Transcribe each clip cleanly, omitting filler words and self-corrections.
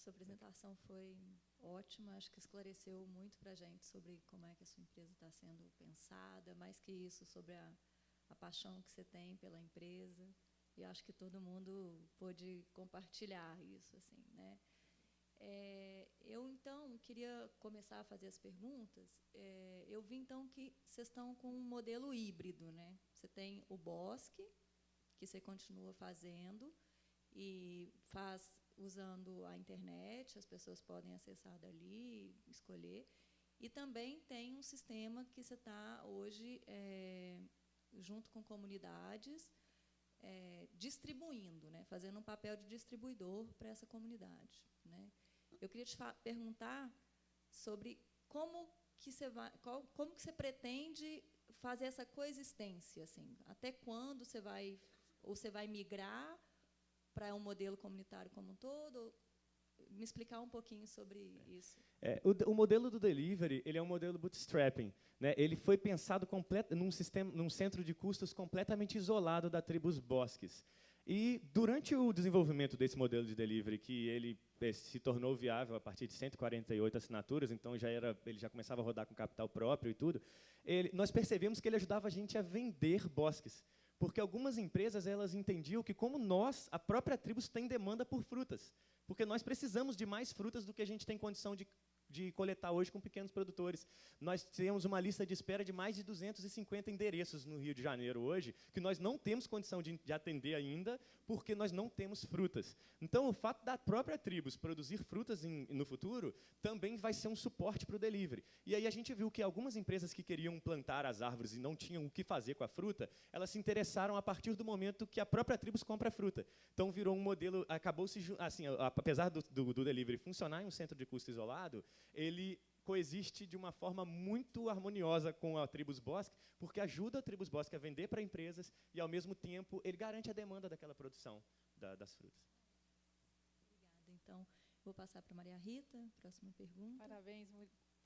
Sua apresentação foi ótima, acho que esclareceu muito para a gente sobre como é que a sua empresa está sendo pensada, mais que isso, sobre a paixão que você tem pela empresa, e acho que todo mundo pôde compartilhar isso, assim, né? Eu, então, queria começar a fazer as perguntas. Eu vi, então, que vocês estão com um modelo híbrido, né? Você tem o Bosque, que você continua fazendo, e faz usando a internet, as pessoas podem acessar dali, escolher. E também tem um sistema que você está, hoje, junto com comunidades, distribuindo, né? Fazendo um papel de distribuidor para essa comunidade, né? Eu queria te perguntar sobre como que você pretende fazer essa coexistência, assim, até quando você vai migrar para um modelo comunitário como um todo? Me explicar um pouquinho sobre isso. O modelo do delivery, ele é um modelo bootstrapping, né? Ele foi pensado num centro de custos completamente isolado da Tribus Bosques. E, durante o desenvolvimento desse modelo de delivery, que ele se tornou viável a partir de 148 assinaturas, então ele já começava a rodar com capital próprio e tudo, nós percebemos que ele ajudava a gente a vender bosques. Porque algumas empresas elas entendiam que, como nós, a própria Tribus tem demanda por frutas. Porque nós precisamos de mais frutas do que a gente tem condição de coletar hoje com pequenos produtores. Nós temos uma lista de espera de mais de 250 endereços no Rio de Janeiro hoje, que nós não temos condição de atender ainda, porque nós não temos frutas. Então, o fato da própria Tribus produzir frutas no futuro também vai ser um suporte para o delivery. E aí a gente viu que algumas empresas que queriam plantar as árvores e não tinham o que fazer com a fruta, elas se interessaram a partir do momento que a própria Tribus compra a fruta. Então, virou um modelo, assim, apesar do delivery funcionar em um centro de custo isolado, ele coexiste de uma forma muito harmoniosa com a Tribus Bosque, porque ajuda a Tribus Bosque a vender para empresas e, ao mesmo tempo, ele garante a demanda daquela produção das frutas. Obrigada. Então, vou passar para a Maria Rita. Próxima pergunta. Parabéns,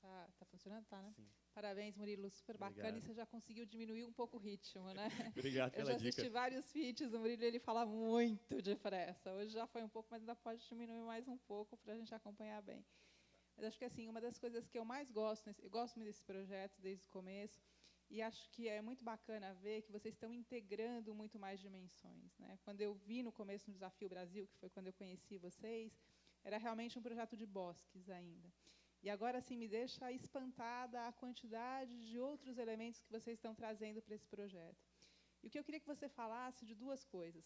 tá funcionando? Tá, né? Sim. Parabéns, Murilo, super bacana. Obrigado. E você já conseguiu diminuir um pouco o ritmo, né? Obrigado pela dica. Eu já assisti vários feats, o Murilo ele fala muito depressa. Hoje já foi um pouco, mas ainda pode diminuir mais um pouco para a gente acompanhar bem. Mas acho que assim, uma das coisas que eu mais gosto, eu gosto muito desse projeto desde o começo, e acho que é muito bacana ver que vocês estão integrando muito mais dimensões, né? Quando eu vi no começo no Desafio Brasil, que foi quando eu conheci vocês, era realmente um projeto de bosques ainda. E agora assim me deixa espantada a quantidade de outros elementos que vocês estão trazendo para esse projeto. E o que eu queria que você falasse de duas coisas.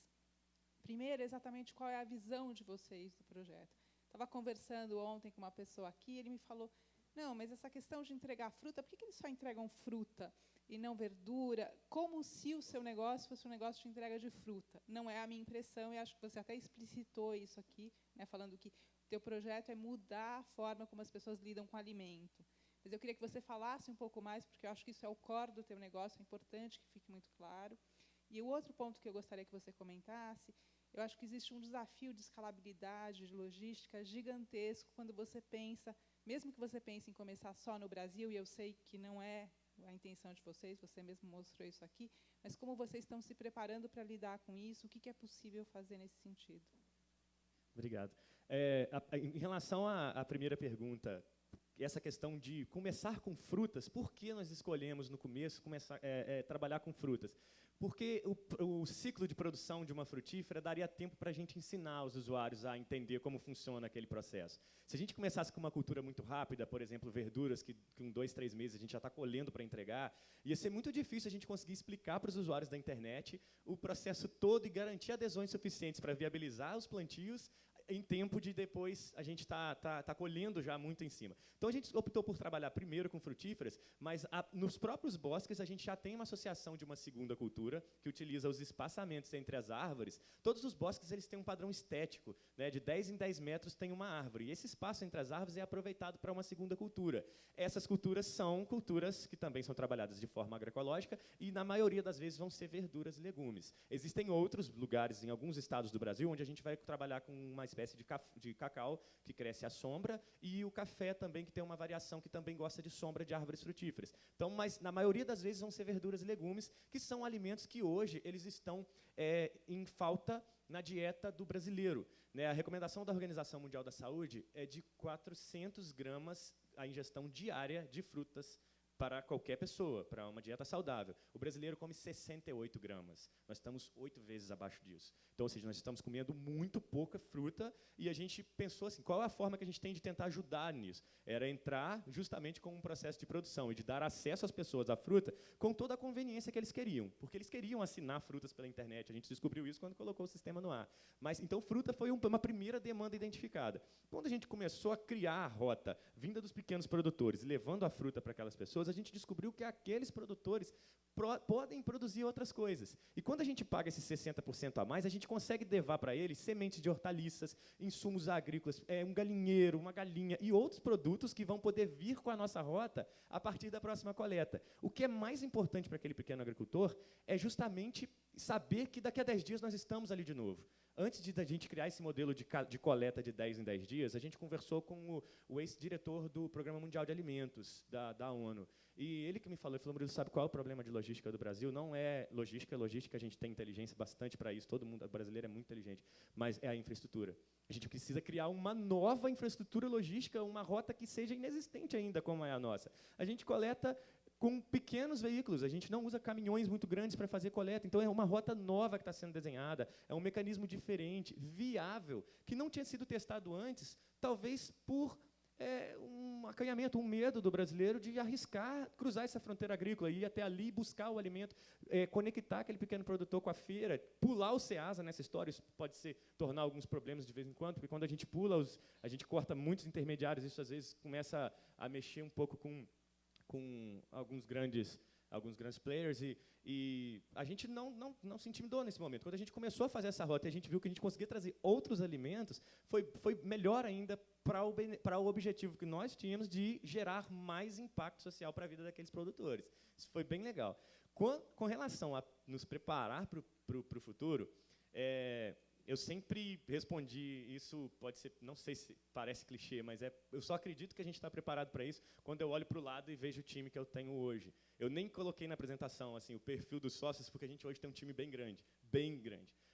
Primeiro, exatamente qual é a visão de vocês do projeto. Estava conversando ontem com uma pessoa aqui, ele me falou, não, mas essa questão de entregar fruta, por que eles só entregam fruta e não verdura? Como se o seu negócio fosse um negócio de entrega de fruta. Não é a minha impressão, e acho que você até explicitou isso aqui, né, falando que o teu projeto é mudar a forma como as pessoas lidam com alimento. Mas eu queria que você falasse um pouco mais, porque eu acho que isso é o core do teu negócio, é importante que fique muito claro. E o outro ponto que eu gostaria que você comentasse, eu acho que existe um desafio de escalabilidade, de logística gigantesco quando você pensa, mesmo que você pense em começar só no Brasil, e eu sei que não é a intenção de vocês, você mesmo mostrou isso aqui, mas como vocês estão se preparando para lidar com isso, o que é possível fazer nesse sentido? Obrigado. Em relação à primeira pergunta, essa questão de começar com frutas, por que nós escolhemos, no começo, trabalhar com frutas? Porque o ciclo de produção de uma frutífera daria tempo para a gente ensinar os usuários a entender como funciona aquele processo. Se a gente começasse com uma cultura muito rápida, por exemplo, verduras, que com 2, 3 meses a gente já está colhendo para entregar, ia ser muito difícil a gente conseguir explicar para os usuários da internet o processo todo e garantir adesões suficientes para viabilizar os plantios em tempo de depois a gente tá colhendo já muito em cima. Então, a gente optou por trabalhar primeiro com frutíferas, mas nos próprios bosques a gente já tem uma associação de uma segunda cultura que utiliza os espaçamentos entre as árvores. Todos os bosques eles têm um padrão estético, né? De 10 em 10 metros tem uma árvore, e esse espaço entre as árvores é aproveitado para uma segunda cultura. Essas culturas são culturas que também são trabalhadas de forma agroecológica e, na maioria das vezes, vão ser verduras e legumes. Existem outros lugares, em alguns estados do Brasil, onde a gente vai trabalhar com uma espécie de cacau que cresce à sombra, e o café também, que tem uma variação que também gosta de sombra de árvores frutíferas. Então, mas na maioria das vezes vão ser verduras e legumes, que são alimentos que hoje eles estão em falta na dieta do brasileiro. né, a recomendação da Organização Mundial da Saúde é de 400 gramas a ingestão diária de frutas para qualquer pessoa, para uma dieta saudável. O brasileiro come 68 gramas. Nós estamos 8 vezes abaixo disso. Então, ou seja, nós estamos comendo muito pouca fruta e a gente pensou assim, qual é a forma que a gente tem de tentar ajudar nisso? Era entrar justamente com um processo de produção e de dar acesso às pessoas à fruta com toda a conveniência que eles queriam, porque eles queriam assinar frutas pela internet. A gente descobriu isso quando colocou o sistema no ar. Mas, então, fruta foi uma primeira demanda identificada. Quando a gente começou a criar a rota vinda dos pequenos produtores, levando a fruta para aquelas pessoas, a gente descobriu que aqueles produtores podem produzir outras coisas. E quando a gente paga esses 60% a mais, a gente consegue levar para eles sementes de hortaliças, insumos agrícolas, um galinheiro, uma galinha e outros produtos que vão poder vir com a nossa rota a partir da próxima coleta. O que é mais importante para aquele pequeno agricultor é justamente saber que daqui a 10 dias nós estamos ali de novo. Antes de a gente criar esse modelo de coleta de 10 em 10 dias, a gente conversou com o ex-diretor do Programa Mundial de Alimentos, da ONU. E ele que me falou, Murilo, sabe qual é o problema de logística do Brasil? Não é logística, a gente tem inteligência bastante para isso, todo mundo brasileiro é muito inteligente, mas é a infraestrutura. A gente precisa criar uma nova infraestrutura logística, uma rota que seja inexistente ainda, como é a nossa. A gente coleta com pequenos veículos, a gente não usa caminhões muito grandes para fazer coleta, então é uma rota nova que está sendo desenhada, é um mecanismo diferente, viável, que não tinha sido testado antes, talvez por um acanhamento, um medo do brasileiro de arriscar cruzar essa fronteira agrícola, ir até ali buscar o alimento, conectar aquele pequeno produtor com a feira, pular o Ceasa nessa história, isso pode tornar alguns problemas de vez em quando, porque quando a gente pula, a gente corta muitos intermediários, isso às vezes começa a mexer um pouco com alguns grandes players, e a gente não se intimidou nesse momento. Quando a gente começou a fazer essa rota e a gente viu que a gente conseguia trazer outros alimentos, foi melhor ainda para o objetivo que nós tínhamos de gerar mais impacto social para a vida daqueles produtores. Isso foi bem legal. Com relação a nos preparar para o futuro, eu sempre respondi, isso pode ser, não sei se parece clichê, mas eu só acredito que a gente está preparado para isso quando eu olho para o lado e vejo o time que eu tenho hoje. Eu nem coloquei na apresentação assim, o perfil dos sócios, porque a gente hoje tem um time bem grande.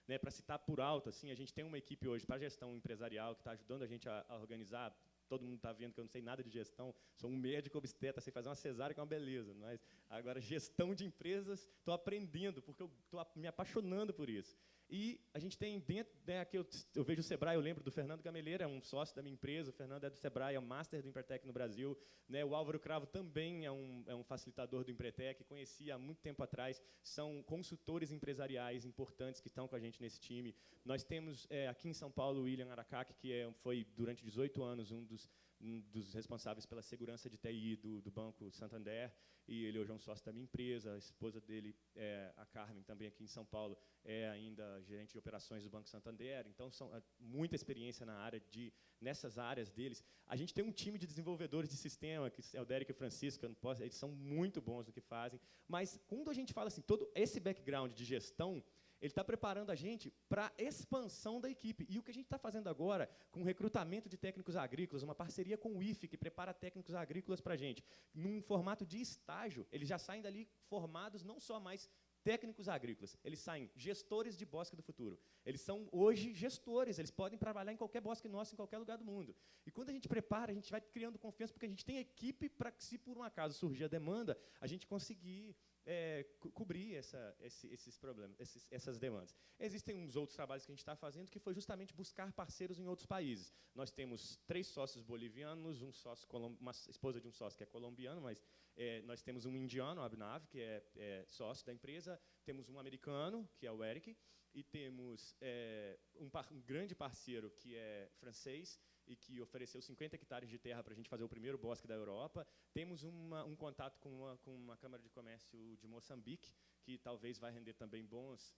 Né? Para citar por alto, assim, a gente tem uma equipe hoje para gestão empresarial que está ajudando a gente a organizar. Todo mundo está vendo que eu não sei nada de gestão, sou um médico obstetra, sei fazer uma cesárea, que é uma beleza. Mas agora, gestão de empresas, estou aprendendo, porque eu estou me apaixonando por isso. E a gente tem dentro, né, aqui eu vejo o Sebrae, eu lembro do Fernando Gameleira, é um sócio da minha empresa, o Fernando é do Sebrae, é o Master do Empertec no Brasil, né, o Álvaro Cravo também é um facilitador do Empretec, conheci há muito tempo atrás, são consultores empresariais importantes que estão com a gente nesse time. Nós temos aqui em São Paulo o William Aracaki, que foi durante 18 anos um dos responsáveis pela segurança de TI do Banco Santander, e ele hoje é um sócio da minha empresa, a esposa dele, a Carmen, também aqui em São Paulo, é ainda gerente de operações do Banco Santander, então são muita experiência nessas áreas deles. A gente tem um time de desenvolvedores de sistema, que é o Derek e o Francisco, eles são muito bons no que fazem, mas quando a gente fala assim, todo esse background de gestão, ele está preparando a gente para a expansão da equipe. E o que a gente está fazendo agora, com o recrutamento de técnicos agrícolas, uma parceria com o IFE, que prepara técnicos agrícolas para a gente, num formato de estágio, eles já saem dali formados não só mais técnicos agrícolas, eles saem gestores de bosque do futuro. Eles são, hoje, gestores, eles podem trabalhar em qualquer bosque nosso, em qualquer lugar do mundo. E quando a gente prepara, a gente vai criando confiança, porque a gente tem equipe para que, se por um acaso surgir a demanda, a gente conseguir cobrir esses problemas, essas demandas. Existem uns outros trabalhos que a gente está fazendo, que foi justamente buscar parceiros em outros países. Nós temos 3 sócios bolivianos, uma esposa de um sócio que é colombiano, mas nós temos um indiano, o Abhinav, que é sócio da empresa, temos um americano, que é o Eric, e temos um grande parceiro, que é francês, e que ofereceu 50 hectares de terra para a gente fazer o primeiro bosque da Europa. Temos um contato com uma Câmara de Comércio de Moçambique, que talvez vai render também bons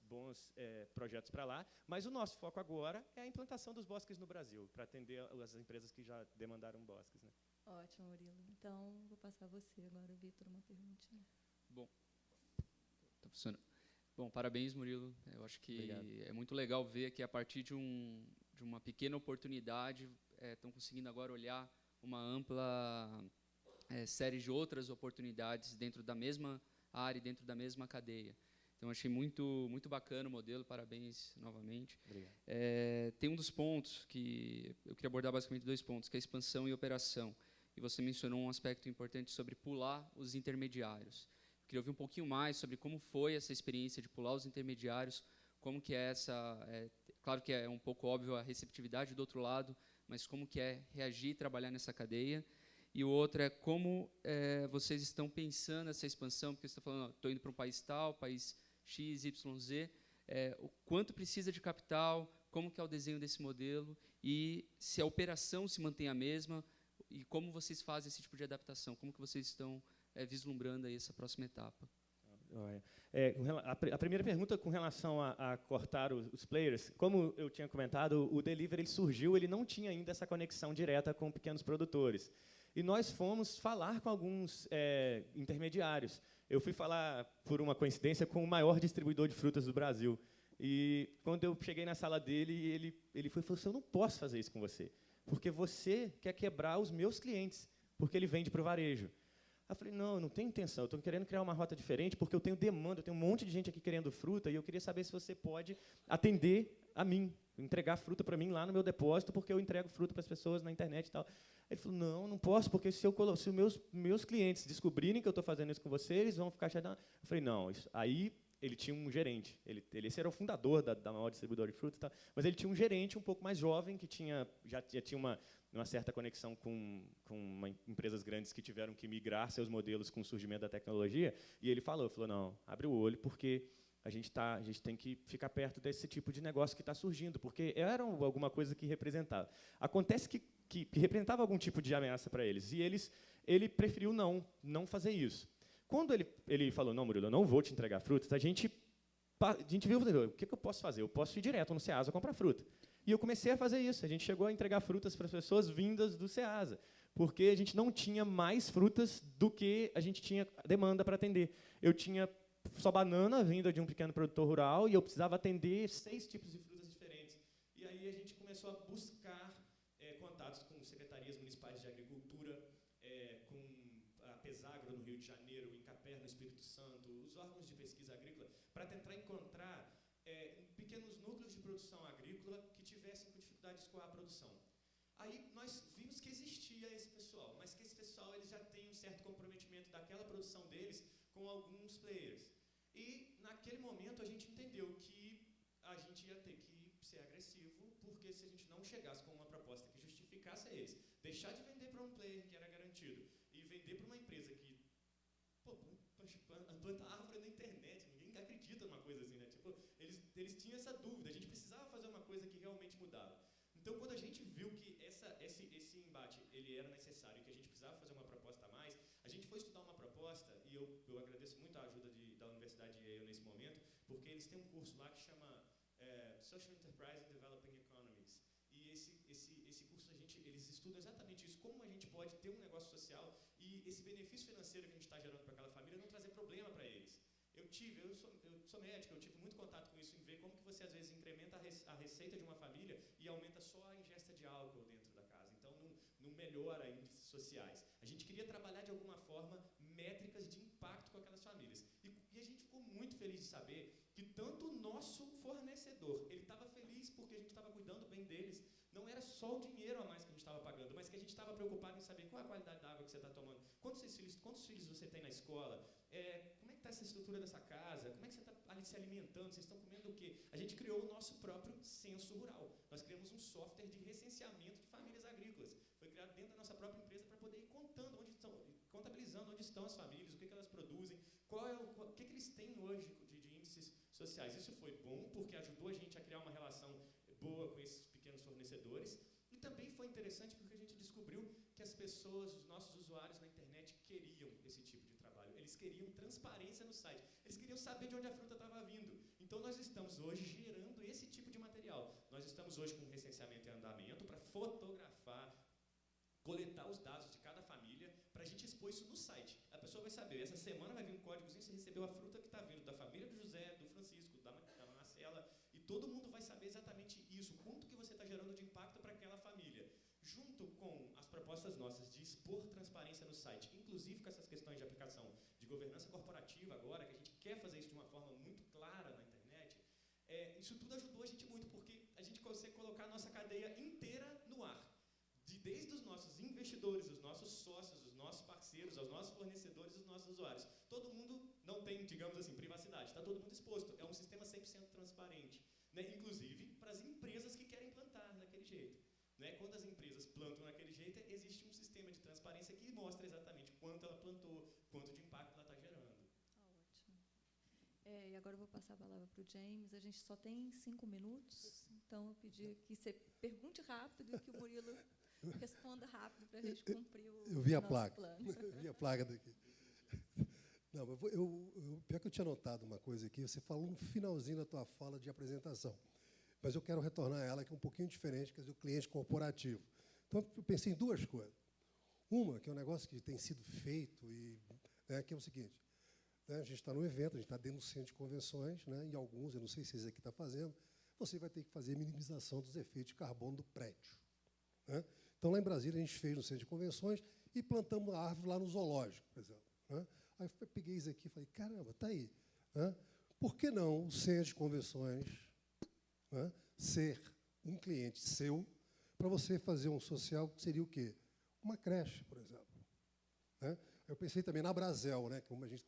projetos para lá. Mas o nosso foco agora é a implantação dos bosques no Brasil, para atender as empresas que já demandaram bosques. Né? Ótimo, Murilo. Então, vou passar a você agora, Vitor, uma perguntinha. Bom, está funcionando. Bom, parabéns, Murilo. Eu acho que Obrigado. É muito legal ver que, a partir de uma pequena oportunidade, estão conseguindo agora olhar uma ampla série de outras oportunidades dentro da mesma área, dentro da mesma cadeia. Então, achei muito bacana o modelo, parabéns novamente. Obrigado. Tem um dos pontos que eu queria abordar, basicamente 2 pontos, que é a expansão e operação. E você mencionou um aspecto importante sobre pular os intermediários. Eu queria ouvir um pouquinho mais sobre como foi essa experiência de pular os intermediários, como que é claro que é um pouco óbvio a receptividade do outro lado, mas como que é reagir e trabalhar nessa cadeia. E o outro é como vocês estão pensando essa expansão, porque você está falando, estou indo para um país tal, país X, Y, Z, o quanto precisa de capital, como que é o desenho desse modelo, e se a operação se mantém a mesma, e como vocês fazem esse tipo de adaptação, como que vocês estão vislumbrando aí essa próxima etapa. A primeira pergunta com relação a cortar os players, como eu tinha comentado, o delivery ele surgiu, ele não tinha ainda essa conexão direta com pequenos produtores. E nós fomos falar com alguns intermediários. Eu fui falar, por uma coincidência, com o maior distribuidor de frutas do Brasil. E, quando eu cheguei na sala dele, ele falou assim, eu não posso fazer isso com você, porque você quer quebrar os meus clientes, porque ele vende para o varejo. Eu falei, não, eu não tenho intenção, eu estou querendo criar uma rota diferente, porque eu tenho demanda, eu tenho um monte de gente aqui querendo fruta, e eu queria saber se você pode atender a mim, entregar fruta para mim lá no meu depósito, porque eu entrego fruta para as pessoas na internet e tal. Ele falou, não posso, porque se os meus clientes descobrirem que eu estou fazendo isso com você, eles vão ficar chateados. Eu falei, não, aí ele tinha um gerente, esse era o fundador da maior distribuidora de fruta, e tal, mas ele tinha um gerente um pouco mais jovem, que já tinha uma certa conexão com empresas grandes que tiveram que migrar seus modelos com o surgimento da tecnologia, e ele falou, não, abre o olho, porque a gente tem que ficar perto desse tipo de negócio que está surgindo, porque era alguma coisa que representava. Acontece que representava algum tipo de ameaça para eles, e ele preferiu não fazer isso. Quando ele falou, não, Murilo, eu não vou te entregar frutas, a gente viu, o que eu posso fazer? Eu posso ir direto no Ceasa comprar fruta. E eu comecei a fazer isso. A gente chegou a entregar frutas para as pessoas vindas do Ceasa, porque a gente não tinha mais frutas do que a gente tinha demanda para atender. Eu tinha só banana vinda de um pequeno produtor rural e eu precisava atender 6 tipos de frutas diferentes. E aí a gente começou a buscar contatos com secretarias municipais de agricultura, com a Pesagro no Rio de Janeiro, o Incapé no Espírito Santo, os órgãos de pesquisa agrícola, para tentar encontrar pequenos núcleos de produção agrícola que tivessem dificuldades com a produção. Aí nós vimos que existia esse pessoal, mas que esse pessoal eles já tem um certo comprometimento daquela produção deles com alguns players. E, naquele momento, a gente entendeu que a gente ia ter que ser agressivo, porque se a gente não chegasse com uma proposta que justificasse a eles, deixar de vender para um player que era garantido e vender para uma empresa que planta árvore na internet, ninguém acredita numa coisa assim, né? Tipo, eles tinham essa dúvida, a gente precisava fazer uma coisa que realmente mudava. Então, quando a gente viu que esse embate ele era necessário e que a gente precisava fazer uma proposta a mais, a gente foi estudar uma proposta, e eu agradeço muito a ajuda da Universidade de Yale nesse momento, porque eles têm um curso lá que chama Social Enterprise and Developing Economies. E esse curso, eles estudam exatamente isso, como a gente pode ter um negócio social e esse benefício financeiro que a gente está gerando para aquela família não trazer problema para eles. Eu sou médico, eu tive muito contato com isso, em ver como que você, às vezes, incrementa a receita de uma família e aumenta só a ingesta de álcool dentro da casa. Então, não melhora índices sociais. A gente queria trabalhar, de alguma forma, métricas de impacto com aquelas famílias. E a gente ficou muito feliz de saber que tanto o nosso fornecedor, ele estava feliz porque a gente estava cuidando bem deles. Não era só o dinheiro a mais que a gente estava pagando, mas que a gente estava preocupado em saber qual a qualidade da água que você está tomando, quantos filhos você tem na escola, como é que está essa estrutura dessa casa, como é que você está ali se alimentando, vocês estão comendo o quê? A gente criou o nosso próprio censo rural. Nós criamos um software de recenseamento de famílias agrícolas. Foi criado dentro da nossa própria empresa para poder ir contabilizando onde estão as famílias, o que elas produzem, o que eles têm hoje de índices sociais. Isso foi bom, porque ajudou a gente a criar uma relação boa com esses pequenos fornecedores, e também foi interessante porque a gente descobriu que as pessoas, os nossos usuários na internet queriam esse tipo de trabalho, eles queriam transparência no site, eles queriam saber de onde a fruta estava vindo. Então nós estamos hoje gerando esse tipo de material, nós estamos hoje com recenseamento em andamento para fotografar, coletar os dados de cada família, para a gente expor isso no site. A pessoa vai saber, essa semana vai vir um códigozinho, você recebeu a fruta que está vindo da família do José, do Francisco, da Marcela, e todo mundo vai saber exatamente isso, quanto que você está gerando de impacto para aquela família. Junto com as propostas nossas de expor transparência no site, inclusive com essas questões de aplicação de governança corporativa agora, que a gente quer fazer isso de uma forma muito clara, isso tudo ajudou a gente muito, porque a gente consegue colocar a nossa cadeia inteira no ar. Desde os nossos investidores, os nossos sócios, os nossos parceiros, os nossos fornecedores, os nossos usuários. Todo mundo não tem, digamos assim, privacidade, está todo mundo exposto. É um sistema 100% transparente, né? Inclusive para as empresas que querem plantar daquele jeito. Né? Quando as empresas plantam daquele jeito, existe um sistema de transparência que mostra exatamente quanto ela plantou, quanto de impacto ela está gerando. Ótimo. E agora eu vou passar a palavra para o James. A gente só tem 5 minutos, então eu pedi que você pergunte rápido e que o Murilo responda rápido para a gente cumprir o eu vi a nosso placa. plano. Eu vi a placa daqui. Não, pior que eu tinha notado uma coisa aqui, você falou no finalzinho da tua fala de apresentação, mas eu quero retornar a ela, que é um pouquinho diferente, que é do cliente corporativo. Então, eu pensei em 2 coisas. Uma, que é um negócio que tem sido feito, que é o seguinte, né, a gente está no evento, a gente está dentro do centro de convenções, né, e alguns, eu não sei se esse aqui está fazendo, você vai ter que fazer a minimização dos efeitos de carbono do prédio. Né? Então, lá em Brasília, a gente fez no centro de convenções e plantamos a árvore lá no zoológico, por exemplo. Né? Aí eu peguei isso aqui e falei, caramba, está aí. Né? Por que não o centro de convenções, né, ser um cliente seu para você fazer um social que seria o quê? Uma creche, por exemplo. Né? Eu pensei também na Brasel, né, como a gente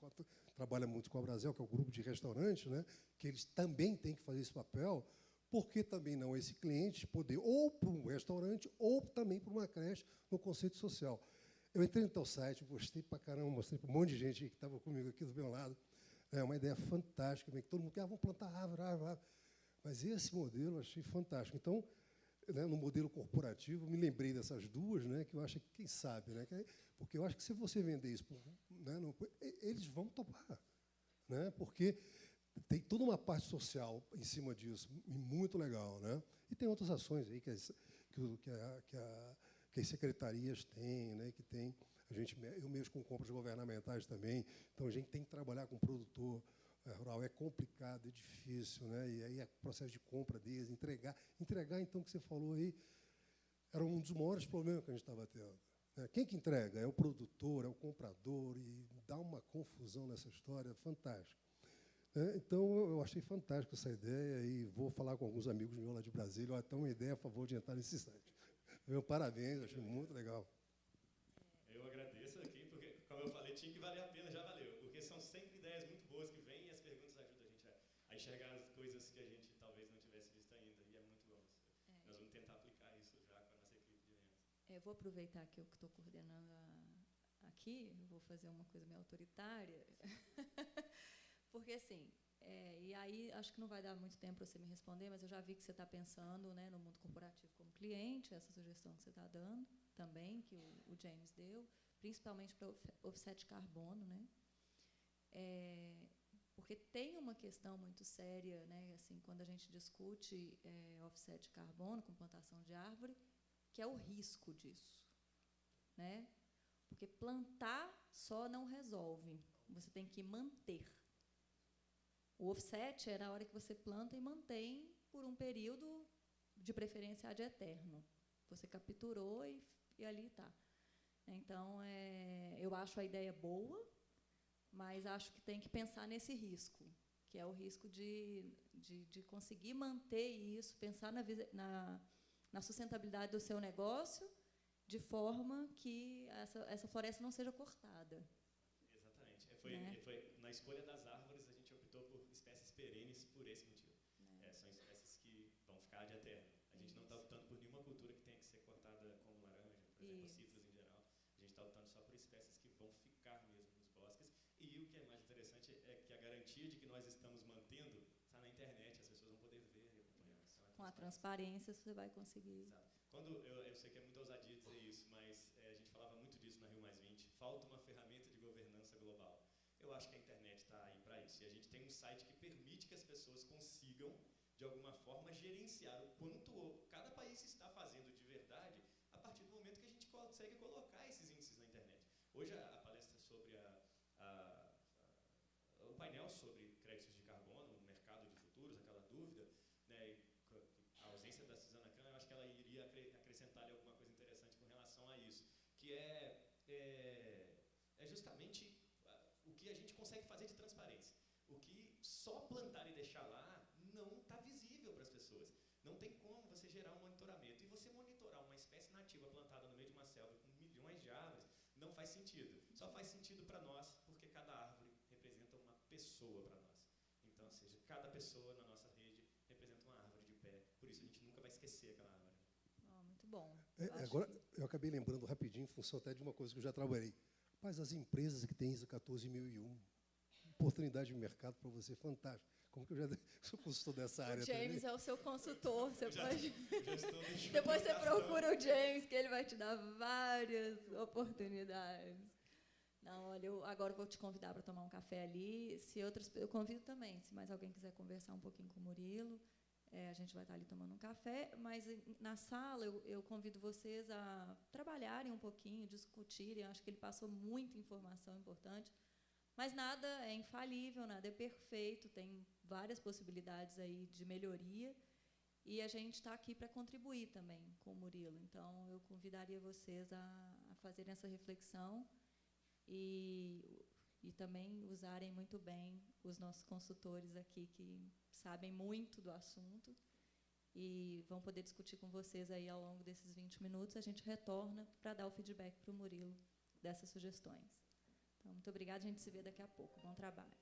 trabalha muito com a Brasel, que é o grupo de restaurantes, né, que eles também têm que fazer esse papel. Por que também não esse cliente poder, ou para um restaurante, ou também para uma creche, no conceito social? Eu entrei no teu site, gostei pra caramba, mostrei para um monte de gente que estava comigo aqui do meu lado. É uma ideia fantástica, que todo mundo quer, vamos plantar árvore, árvore. Mas esse modelo eu achei fantástico. Então, né, no modelo corporativo, me lembrei dessas 2, né, que eu acho que, quem sabe, né, porque eu acho que se você vender isso, né, eles vão topar. Né, porque tem toda uma parte social em cima disso, muito legal. Né? E tem outras ações aí que as secretarias têm, né, que tem, eu mesmo com compras governamentais também, então a gente tem que trabalhar com o produtor rural, é complicado, é difícil, né, e aí é o processo de compra deles, entregar, então, o que você falou aí, era um dos maiores problemas que a gente estava tendo. Né? Quem que entrega? É o produtor, é o comprador, e dá uma confusão nessa história fantástica. Então, eu achei fantástica essa ideia e vou falar com alguns amigos meus lá de Brasília, então uma ideia a favor de entrar nesse site. Meu parabéns, achei muito legal. Eu agradeço aqui, porque, como eu falei, tinha que valer a pena, já valeu, porque são sempre ideias muito boas que vêm e as perguntas ajudam a gente a enxergar as coisas que a gente talvez não tivesse visto ainda, e é muito bom. Nós vamos tentar aplicar isso já com a nossa equipe de vendas. Eu vou aproveitar que eu estou coordenando aqui, eu vou fazer uma coisa meio autoritária, porque, assim, e aí acho que não vai dar muito tempo para você me responder, mas eu já vi que você está pensando, né, no mundo corporativo como cliente, essa sugestão que você está dando também, que o James deu, principalmente para offset de carbono, né? Porque tem uma questão muito séria, né, assim, quando a gente discute offset de carbono com plantação de árvore, que é o risco disso. Né? Porque plantar só não resolve, você tem que manter. O offset é na hora que você planta e mantém por um período, de preferência ad eterno. Você capturou e ali está. Então, eu acho a ideia boa, mas acho que tem que pensar nesse risco, que é o risco de conseguir manter isso, pensar na sustentabilidade do seu negócio, de forma que essa floresta não seja cortada. Exatamente. Né? Na escolha das árvores, a gente optou por espécies perenes por esse motivo. São espécies que vão ficar ad eterno. A gente não está optando por nenhuma cultura que tenha que ser cortada como laranja, por exemplo, citros em geral. A gente está optando só por espécies que vão ficar mesmo nos bosques. E o que é mais interessante é que a garantia de que nós estamos mantendo está na internet, as pessoas vão poder ver e acompanhar. Com a transparência, você vai conseguir. Exato. Eu sei que é muito ousadia dizer isso, mas a gente falava muito disso na Rio+20, falta uma ferramenta de governança global. Eu acho que a internet está aí para isso. E a gente tem um site que permite que as pessoas consigam, de alguma forma, gerenciar o quanto cada país está fazendo de verdade a partir do momento que a gente consegue colocar esses índices na internet. Hoje, a palestra sobre o painel sobre créditos de carbono, o mercado de futuros, aquela dúvida, né, a ausência da Suzana Kahn, eu acho que ela iria acrescentar alguma coisa interessante com relação a isso, que é justamente o que a gente consegue fazer de transparência. O que só plantar e deixar lá não está Não tem como você gerar um monitoramento. E você monitorar uma espécie nativa plantada no meio de uma selva com milhões de árvores, não faz sentido. Só faz sentido para nós, porque cada árvore representa uma pessoa para nós. Então, ou seja, cada pessoa na nossa rede representa uma árvore de pé. Por isso a gente nunca vai esquecer aquela árvore. Muito bom. Agora, eu acabei lembrando rapidinho, em função até de uma coisa que eu já trabalhei. Rapaz, as empresas que têm ISO 14001, oportunidade de mercado para você, fantástico. Como que eu já sou consultor dessa área O James também? é o seu consultor. Você pode... Já estou deixando Depois você bastante. procura o James, que ele vai te dar várias oportunidades. Não, olha, eu agora vou te convidar para tomar um café ali. Eu convido também, se mais alguém quiser conversar um pouquinho com o Murilo, a gente vai estar ali tomando um café. Mas na sala eu convido vocês a trabalharem um pouquinho, discutirem. Eu acho que ele passou muita informação importante. Mas nada é infalível, nada é perfeito, tem várias possibilidades aí de melhoria. E a gente está aqui para contribuir também com o Murilo. Então, eu convidaria vocês a fazerem essa reflexão e também usarem muito bem os nossos consultores aqui, que sabem muito do assunto e vão poder discutir com vocês aí ao longo desses 20 minutos. A gente retorna para dar o feedback para o Murilo dessas sugestões. Então, muito obrigada, a gente se vê daqui a pouco. Bom trabalho.